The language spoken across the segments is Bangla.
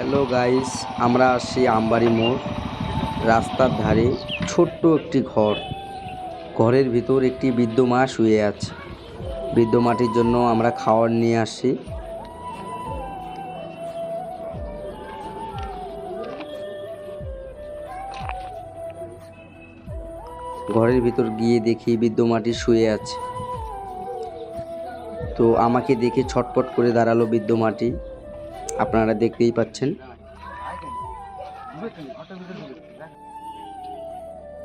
হ্যালো গাইস, আমরা আসছি আমবাড়ি মোড়। রাস্তার ধারে ছোট্ট একটি ঘর। ঘরের ভিতর একটি বৃদ্ধ মা শুয়ে আছে। বৃদ্ধ মাটির জন্য আমরা খাবার নিয়ে আসছি। ঘরের ভিতর গিয়ে দেখি বৃদ্ধ মাটি শুয়ে আছে। তো আমাকে দেখে ছটপট করে দাঁড়ালো বৃদ্ধ মাটি, আপনারা দেখতেই পাচ্ছেন।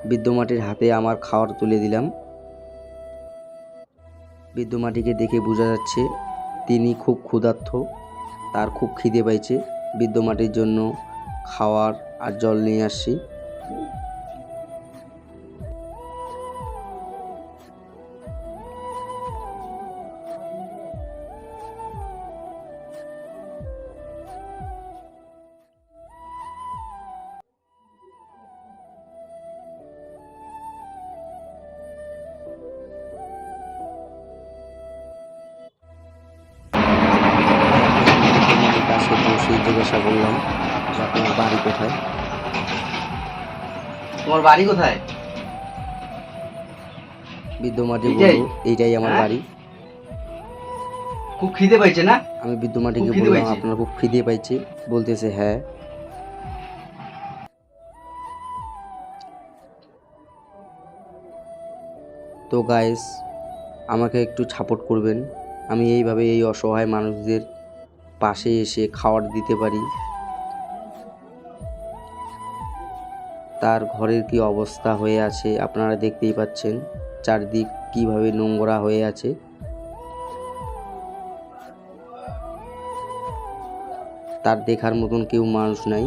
বৃদ্ধ মাটির হাতে আমার খাবার তুলে দিলাম। বৃদ্ধ মাটিকে দেখে বোঝা যাচ্ছে তিনি খুব ক্ষুধার্ত, তার খুব খিদে পাইছে। বৃদ্ধ মাটির জন্য খাবার আর জল নিয়ে আসছি। পাশে বসে জিজ্ঞাসা করলাম যে আপনার বাড়ি কোথায়। তোমার বাড়ি কোথায়? বৃদ্ধ মাটি বলল এইটাই আমার বাড়ি। খুব খিদে পাইছে না? আমি বৃদ্ধ মাটিকে বললাম আপনার খুব খিদে পাইছে। বলতেছে হ্যাঁ। তো গাইস, আমাকে একটু সাপোর্ট করবেন। আমি এইভাবে এই অসহায় মানুষদের পাশে এসে খাবার দিতে পারি। তার ঘরের কি অবস্থা হয়ে আছে আপনারা দেখতেই পাচ্ছেন, চারদিক কিভাবে নোংরা হয়ে আছে। তার দেখার মতন কেউ মানুষ নাই।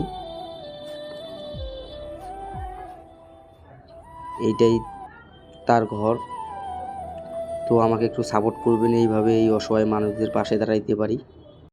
এইটাই তার ঘর। তো আমাকে একটু সাপোর্ট করবেন, এইভাবে এই অসহায় মানুষদের পাশে দাঁড়াইতে পারি।